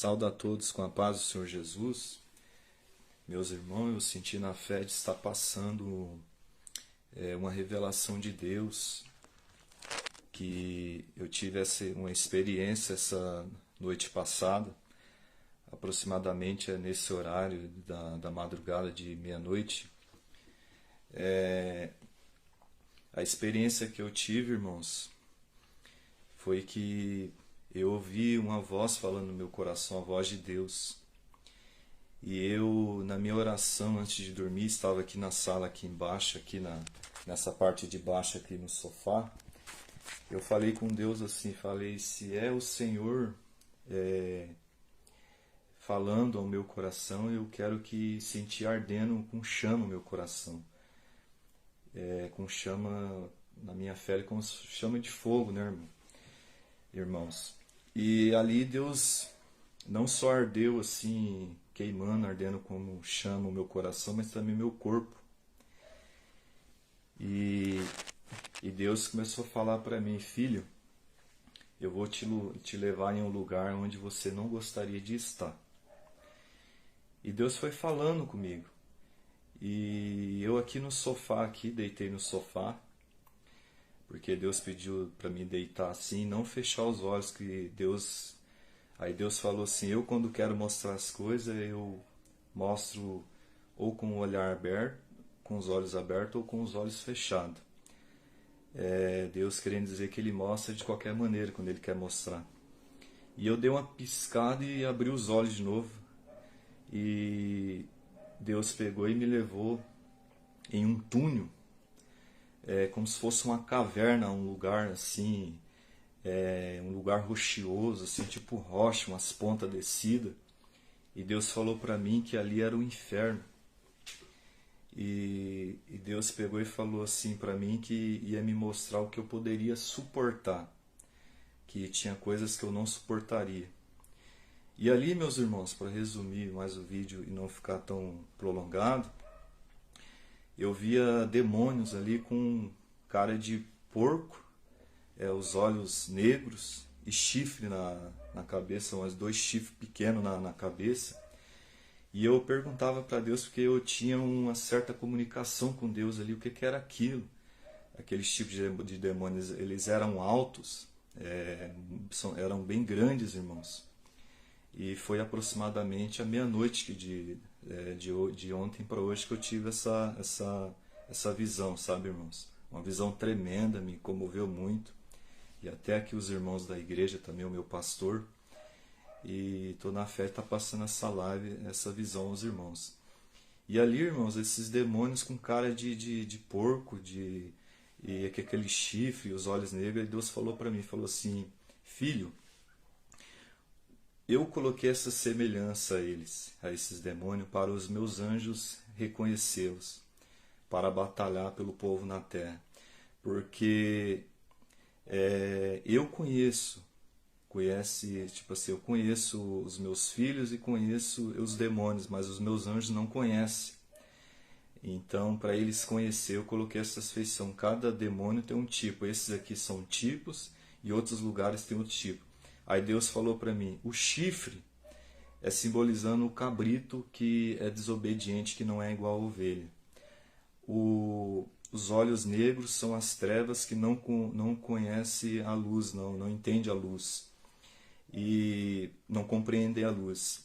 Saúdo a todos com a paz do Senhor Jesus. Meus irmãos, eu senti na fé de estar passando uma revelação de Deus, que eu tive uma experiência essa noite passada, aproximadamente nesse horário da madrugada de meia-noite. A experiência que eu tive, irmãos, foi que eu ouvi uma voz falando no meu coração, a voz de Deus. E eu, na minha oração antes de dormir, estava aqui na sala, aqui embaixo, nessa parte de baixo, aqui no sofá. Eu falei com Deus assim, falei, se é o Senhor falando ao meu coração, eu quero que sentir ardendo com chama o meu coração. Com chama, na minha fé, como chama de fogo, né, irmãos? E ali Deus não só ardeu assim, queimando, ardendo como chama o meu coração, mas também meu corpo. E Deus começou a falar para mim, filho, eu vou te levar em um lugar onde você não gostaria de estar. E Deus foi falando comigo. E eu aqui no sofá, deitei no sofá, porque Deus pediu para mim deitar assim, não fechar os olhos, Aí Deus falou assim, eu quando quero mostrar as coisas, eu mostro ou com o olhar aberto, com os olhos abertos ou com os olhos fechados. Deus querendo dizer que Ele mostra de qualquer maneira quando Ele quer mostrar. E eu dei uma piscada e abri os olhos de novo. E Deus pegou e me levou em um túnel, como se fosse uma caverna, um lugar assim, um lugar rochoso, assim, tipo rocha, umas pontas descidas. E Deus falou para mim que ali era o inferno. E Deus pegou e falou assim para mim que ia me mostrar o que eu poderia suportar, que tinha coisas que eu não suportaria. E ali, meus irmãos, para resumir mais o vídeo e não ficar tão prolongado, eu via demônios ali com cara de porco, os olhos negros e chifre na cabeça, uns 2 chifres pequenos na cabeça. E eu perguntava para Deus porque eu tinha uma certa comunicação com Deus ali, o que era aquilo. Aqueles tipos de demônios, eles eram altos, eram bem grandes, irmãos. E foi aproximadamente a meia-noite de ontem para hoje que eu tive essa visão, sabe, irmãos? Uma visão tremenda, me comoveu muito. E até aqui os irmãos da igreja, também o meu pastor. E estou na fé, está passando essa live, essa visão aos irmãos. E ali, irmãos, esses demônios com cara de porco, e aquele chifre, os olhos negros, e Deus falou para mim, falou assim, filho, eu coloquei essa semelhança a esses demônios, para os meus anjos reconhecê-los, para batalhar pelo povo na terra. Porque eu eu conheço os meus filhos e conheço os demônios, mas os meus anjos não conhecem. Então, para eles conhecer, eu coloquei essas feições. Cada demônio tem um tipo. Esses aqui são tipos e outros lugares tem outro tipo. Aí Deus falou para mim, o chifre é simbolizando o cabrito que é desobediente, que não é igual a ovelha. Os olhos negros são as trevas que não conhece a luz, não entende a luz e não compreendem a luz.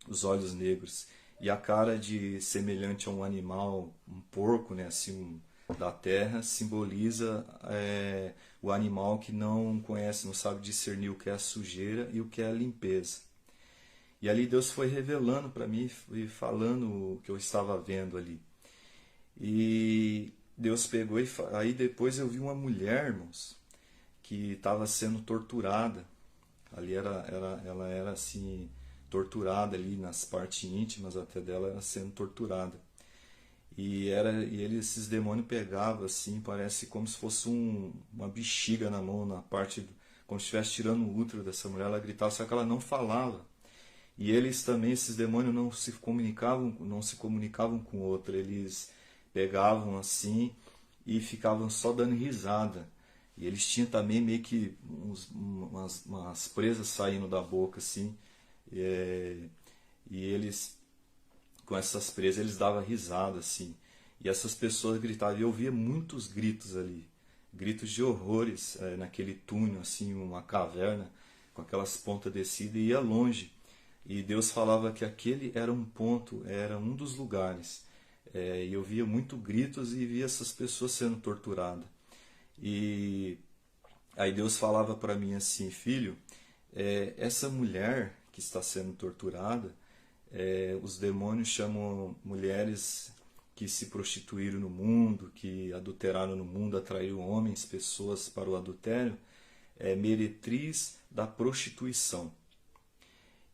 Os olhos negros. E a cara de semelhante a um animal, um porco, né, assim, da terra, simboliza o animal que não conhece, não sabe discernir o que é a sujeira e o que é a limpeza. E ali Deus foi revelando para mim e falando o que eu estava vendo ali. E Deus pegou aí depois eu vi uma mulher, irmãos, que estava sendo torturada. Ali ela era assim, torturada ali nas partes íntimas até dela, era sendo torturada. E esses demônios pegavam assim, parece como se fosse uma bexiga na mão, na parte, como se estivesse tirando o útero dessa mulher, ela gritava, só que ela não falava. E eles também, esses demônios não se comunicavam com o outro, eles pegavam assim e ficavam só dando risada. E eles tinham também meio que umas presas saindo da boca assim, E eles, com essas presas, eles davam risada, assim. E essas pessoas gritavam, e eu via muitos gritos ali, gritos de horrores, naquele túnel, assim, uma caverna, com aquelas pontas descidas, e ia longe. E Deus falava que aquele era um ponto, era um dos lugares. E eu via muito gritos e via essas pessoas sendo torturadas. E aí Deus falava para mim assim, filho, essa mulher que está sendo torturada, os demônios chamam mulheres que se prostituíram no mundo, que adulteraram no mundo, atraíram homens, pessoas para o adultério, meretriz da prostituição.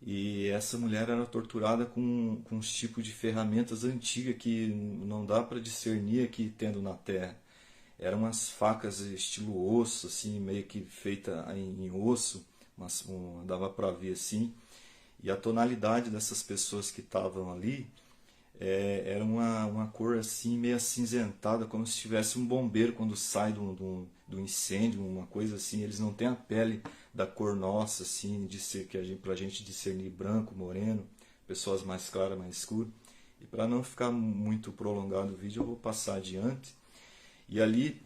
E essa mulher era torturada com uns tipos de ferramentas antigas que não dá para discernir aqui tendo na terra. Eram umas facas estilo osso, assim, meio que feita em osso, dava para ver assim. E a tonalidade dessas pessoas que estavam ali era uma cor assim, meio acinzentada, como se tivesse um bombeiro quando sai do incêndio, uma coisa assim. Eles não têm a pele da cor nossa, assim, pra gente discernir branco, moreno, pessoas mais claras, mais escuras. E para não ficar muito prolongado o vídeo, eu vou passar adiante. E ali,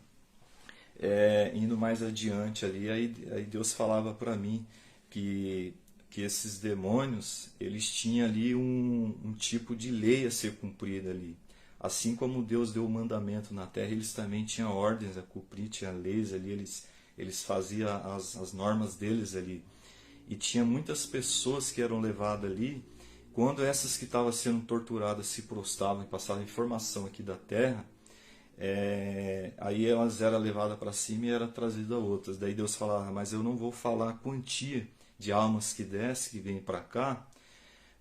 indo mais adiante ali, aí Deus falava para mim que esses demônios, eles tinham ali um tipo de lei a ser cumprida ali. Assim como Deus deu o mandamento na terra, eles também tinham ordens a cumprir, tinha leis ali, eles faziam as normas deles ali. E tinha muitas pessoas que eram levadas ali, quando essas que estavam sendo torturadas se prostravam e passavam informação aqui da terra, aí elas eram levadas para cima e eram trazidas a outras. Daí Deus falava, mas eu não vou falar a quantia de almas que desce, que vem para cá,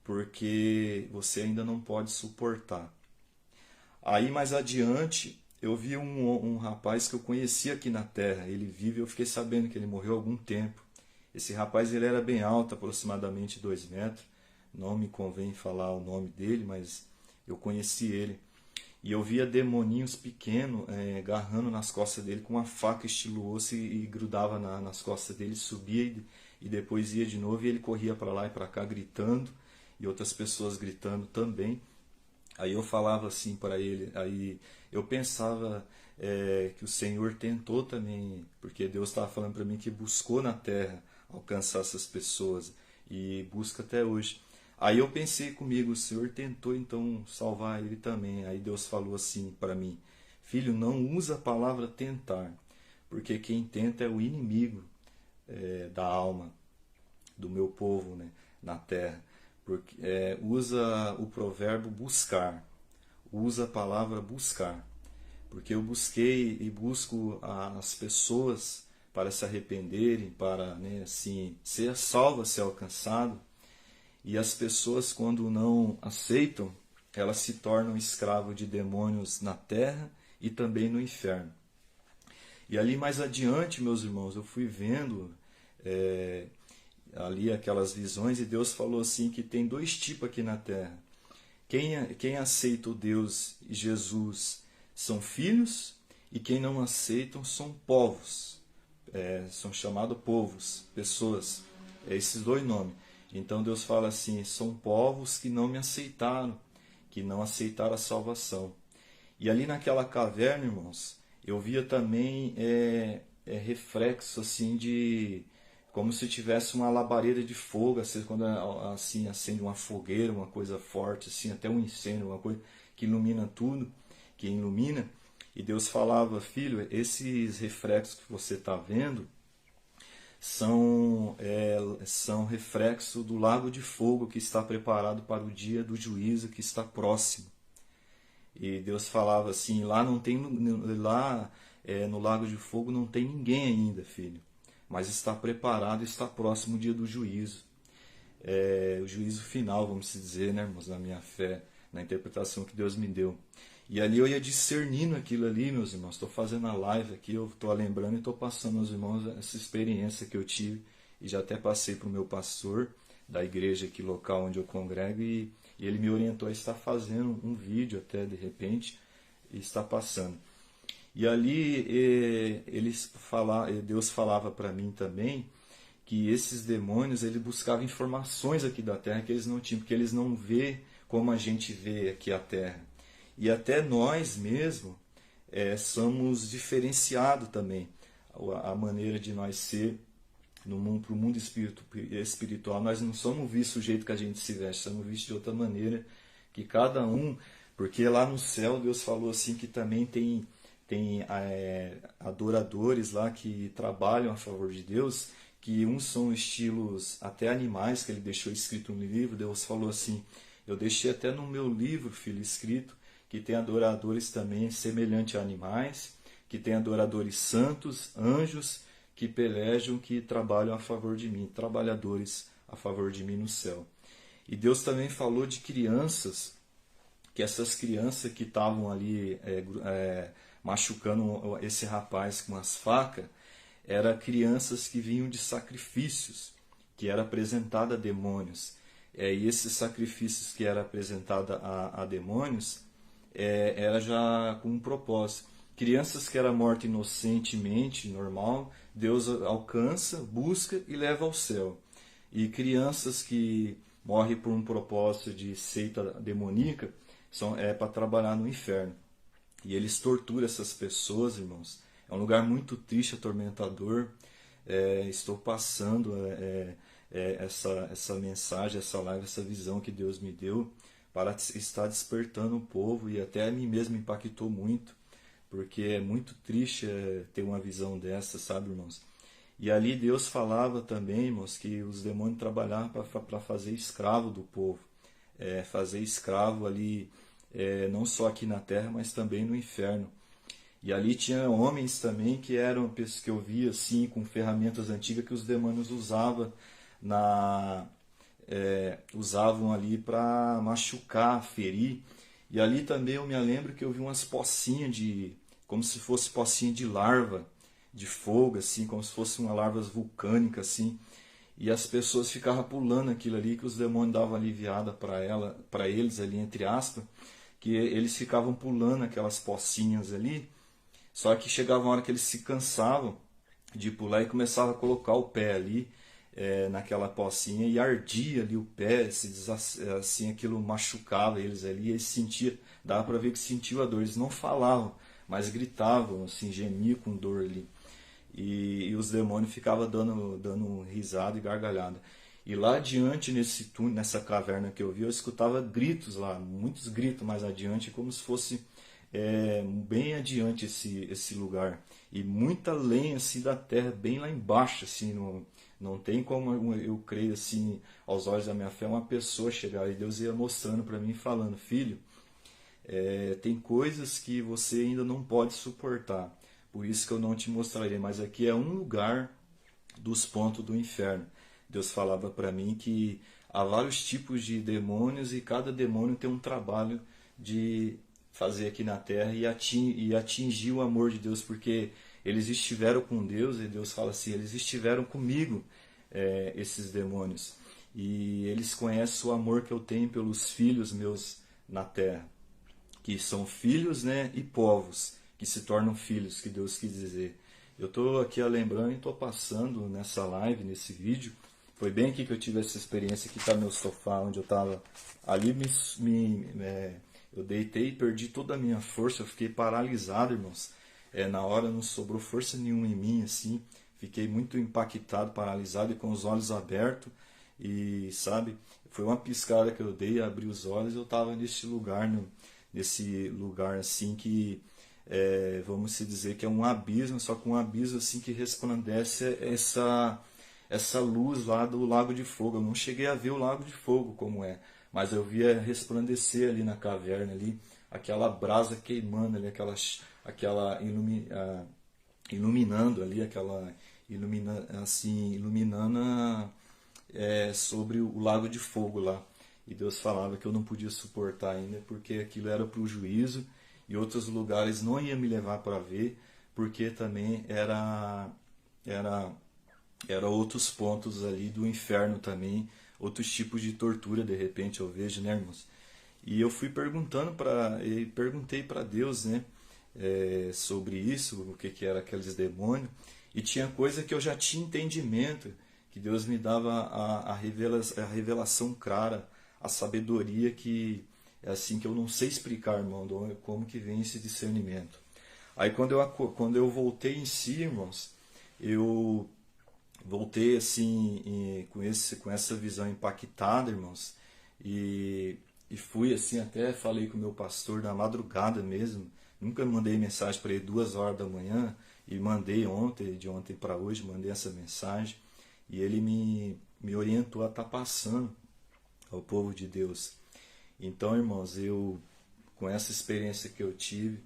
porque você ainda não pode suportar. Aí mais adiante, eu vi um rapaz que eu conhecia aqui na terra, ele vive, eu fiquei sabendo que ele morreu há algum tempo. Esse rapaz ele era bem alto, aproximadamente 2 metros, não me convém falar o nome dele, mas eu conheci ele. E eu via demoninhos pequenos agarrando nas costas dele com uma faca estilo osso e grudava nas costas dele, subia e depois ia de novo e ele corria para lá e para cá gritando e outras pessoas gritando também. Aí eu falava assim para ele, aí eu pensava que o Senhor tentou também, porque Deus estava falando para mim que buscou na terra alcançar essas pessoas e busca até hoje. Aí eu pensei comigo, o Senhor tentou então salvar ele também. Aí Deus falou assim para mim, filho, não usa a palavra tentar, porque quem tenta é o inimigo da alma do meu povo, né, na terra. Porque, usa o provérbio buscar, usa a palavra buscar, porque eu busquei e busco as pessoas para se arrependerem, para, né, assim, ser salva, ser alcançado. E as pessoas, quando não aceitam, elas se tornam escravos de demônios na terra e também no inferno. E ali mais adiante, meus irmãos, eu fui vendo ali aquelas visões e Deus falou assim que tem 2 tipos aqui na terra. Quem aceita o Deus e Jesus são filhos e quem não aceitam são povos. São chamados povos, pessoas. Esses 2 nomes. Então Deus fala assim, são povos que não me aceitaram, que não aceitaram a salvação. E ali naquela caverna, irmãos, eu via também reflexo assim de como se tivesse uma labareda de fogo, assim, quando assim acende uma fogueira, uma coisa forte, assim, até um incêndio, uma coisa que ilumina tudo, que ilumina. E Deus falava, filho, esses reflexos que você está vendo são reflexo do lago de fogo que está preparado para o dia do juízo que está próximo. E Deus falava assim, lá não tem no lago de fogo não tem ninguém ainda, filho, mas está preparado, está próximo o dia do juízo. O juízo final, vamos dizer, né, irmãos, na minha fé, na interpretação que Deus me deu. E ali eu ia discernindo aquilo ali, meus irmãos. Estou fazendo a live aqui, eu estou lembrando e estou passando aos irmãos essa experiência que eu tive. E já até passei para o meu pastor da igreja aqui local onde eu congrego. E ele me orientou a estar fazendo um vídeo até de repente. E está passando. E ali Deus falava para mim também que esses demônios ele buscavam informações aqui da Terra que eles não tinham, porque eles não vê como a gente vê aqui a Terra. E até nós mesmos somos diferenciados também. A maneira de nós ser no mundo, para o mundo espiritual, nós não somos vistos do jeito que a gente se veste, somos vistos de outra maneira, que cada um, porque lá no céu Deus falou assim que também tem adoradores lá que trabalham a favor de Deus, que uns são estilos até animais, que ele deixou escrito no livro. Deus falou assim, eu deixei até no meu livro, filho, escrito, que tem adoradores também semelhante a animais, que tem adoradores santos, anjos, que pelejam, que trabalham a favor de mim, trabalhadores a favor de mim no céu. E Deus também falou de crianças, que essas crianças que estavam ali machucando esse rapaz com as facas, eram crianças que vinham de sacrifícios, que era apresentada a demônios. E esses sacrifícios que era apresentada a demônios, era já com um propósito. Crianças que eram mortas inocentemente, normal, Deus alcança, busca e leva ao céu. E crianças que morrem por um propósito de seita demoníaca, para trabalhar no inferno. E eles torturam essas pessoas, irmãos. É um lugar muito triste, atormentador. Estou passando essa mensagem, essa live, essa visão que Deus me deu para estar despertando o povo, e até a mim mesmo impactou muito, porque é muito triste ter uma visão dessa, sabe, irmãos? E ali Deus falava também, irmãos, que os demônios trabalhavam para fazer escravo do povo, fazer escravo ali, não só aqui na terra, mas também no inferno. E ali tinha homens também que eram pessoas que eu via assim, com ferramentas antigas que os demônios usavam ali para machucar, ferir. E ali também eu me lembro que eu vi umas pocinhas como se fosse pocinha de larva de fogo, assim, como se fosse uma larva vulcânica, assim. E as pessoas ficavam pulando aquilo ali, que os demônios davam aliviada para eles ali, entre aspas, que eles ficavam pulando aquelas pocinhas ali. Só que chegava uma hora que eles se cansavam de pular e começavam a colocar o pé ali naquela pocinha, e ardia ali o pé, assim, aquilo machucava eles ali, e eles dava para ver que sentiam a dor. Eles não falavam, mas gritavam, assim, gemiam com dor ali. E os demônios ficavam dando risada e gargalhada. E lá adiante, nesse túnel, nessa caverna que eu vi, eu escutava gritos lá, muitos gritos mais adiante, como se fosse bem adiante esse lugar. E muita lenha assim da terra, bem lá embaixo, assim, não tem como eu creio assim, aos olhos da minha fé, uma pessoa chegar, e Deus ia mostrando para mim, falando, filho, tem coisas que você ainda não pode suportar, por isso que eu não te mostrarei, mas aqui é um lugar dos pontos do inferno. Deus falava para mim que há vários tipos de demônios, e cada demônio tem um trabalho de fazer aqui na terra e atingir o amor de Deus, porque eles estiveram com Deus, e Deus fala assim, eles estiveram comigo, esses demônios, e eles conhecem o amor que eu tenho pelos filhos meus na terra, que são filhos, né, e povos, que se tornam filhos, que Deus quis dizer. Eu estou aqui lembrando e estou passando nessa live, nesse vídeo, foi bem aqui que eu tive essa experiência, que está meu sofá, onde eu estava, ali eu deitei e perdi toda a minha força, eu fiquei paralisado, irmãos. Na hora não sobrou força nenhuma em mim, assim. Fiquei muito impactado, paralisado e com os olhos abertos. E, sabe, foi uma piscada que eu dei, abri os olhos, eu estava nesse lugar assim que, vamos se dizer que é um abismo, só que um abismo assim que resplandece essa luz lá do Lago de Fogo. Eu não cheguei a ver o Lago de Fogo como é, mas eu via resplandecer ali na caverna, ali, aquela brasa queimando ali, iluminando ali, iluminando sobre o Lago de Fogo lá. E Deus falava que eu não podia suportar ainda, porque aquilo era para o juízo, e outros lugares não ia me levar para ver, porque também era outros pontos ali do inferno também, outros tipos de tortura, de repente eu vejo, né, irmãos? E eu fui perguntei para Deus, né, sobre isso, o que era aqueles demônios, e tinha coisa que eu já tinha entendimento, que Deus me dava a revelação clara, a sabedoria que é assim que eu não sei explicar, irmão, como que vem esse discernimento. Aí quando eu voltei em si, irmãos, eu voltei assim com essa visão impactada, irmãos, e fui assim, até falei com o meu pastor na madrugada mesmo, nunca mandei mensagem para ele 2 horas da manhã, e mandei ontem, de ontem para hoje, mandei essa mensagem, e ele me orientou a estar passando ao povo de Deus. Então, irmãos, com essa experiência que eu tive,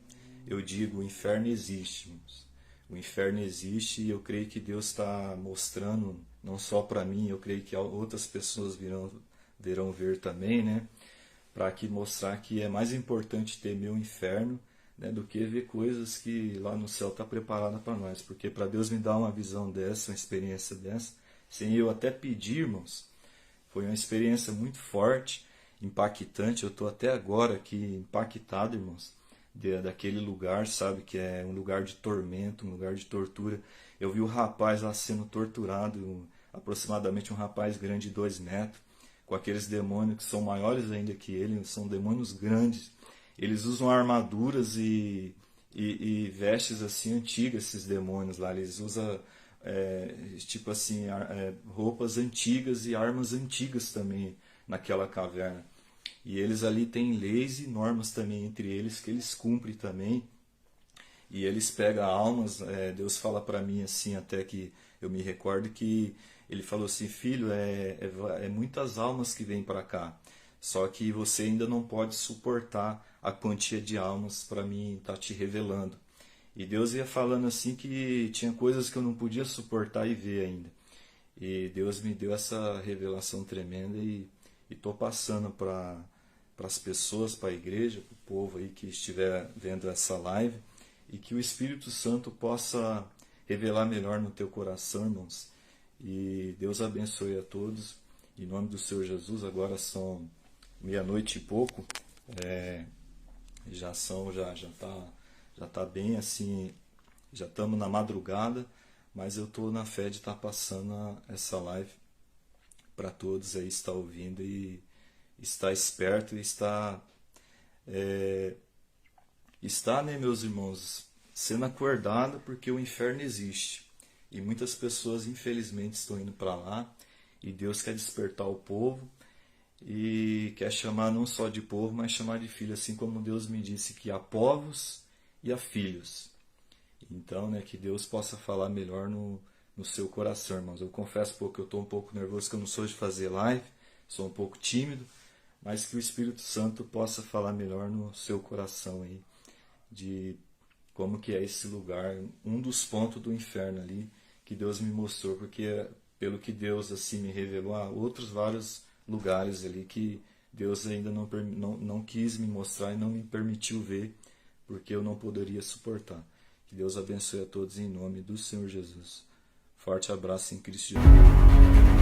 eu digo, o inferno existe, irmãos. O inferno existe e eu creio que Deus está mostrando, não só para mim, eu creio que outras pessoas virão ver também, né? Para mostrar que é mais importante temer o inferno, né, do que ver coisas que lá no céu está preparada para nós. Porque para Deus me dar uma visão dessa, uma experiência dessa, sem eu até pedir, irmãos, foi uma experiência muito forte, impactante. Eu estou até agora aqui impactado, irmãos, daquele lugar, sabe, que é um lugar de tormento, um lugar de tortura. Eu vi o rapaz lá sendo torturado, aproximadamente um rapaz grande de 2 metros, com aqueles demônios que são maiores ainda que ele, são demônios grandes. Eles usam armaduras e vestes assim antigas, esses demônios lá. Eles usam tipo assim, roupas antigas e armas antigas também naquela caverna. E eles ali têm leis e normas também entre eles que eles cumprem também. E eles pegam almas. Deus fala para mim assim, até que eu me recordo que ele falou assim: filho, é muitas almas que vêm para cá. Só que você ainda não pode suportar a quantia de almas para mim estar te revelando. E Deus ia falando assim que tinha coisas que eu não podia suportar e ver ainda. E Deus me deu essa revelação tremenda e estou passando para as pessoas, para a igreja, para o povo aí que estiver vendo essa live, e que o Espírito Santo possa revelar melhor no teu coração, irmãos. E Deus abençoe a todos. Em nome do Senhor Jesus, agora são 00:30 e pouco. Já tá bem assim, já estamos na madrugada, mas eu estou na fé de estar passando essa live para todos aí, estar ouvindo e estar esperto e estar, né, meus irmãos, sendo acordado, porque o inferno existe e muitas pessoas infelizmente estão indo para lá, e Deus quer despertar o povo e quer chamar não só de povo, mas chamar de filho, assim como Deus me disse que há povos e há filhos. Então, né, que Deus possa falar melhor no seu coração, irmãos. Eu confesso que eu estou um pouco nervoso, que eu não sou de fazer live, sou um pouco tímido, mas que o Espírito Santo possa falar melhor no seu coração aí, de como que é esse lugar, um dos pontos do inferno ali, que Deus me mostrou, porque pelo que Deus assim me revelou, há outros vários lugares ali que Deus ainda não quis me mostrar e não me permitiu ver, porque eu não poderia suportar. Que Deus abençoe a todos em nome do Senhor Jesus. Forte abraço em Cristo Jesus.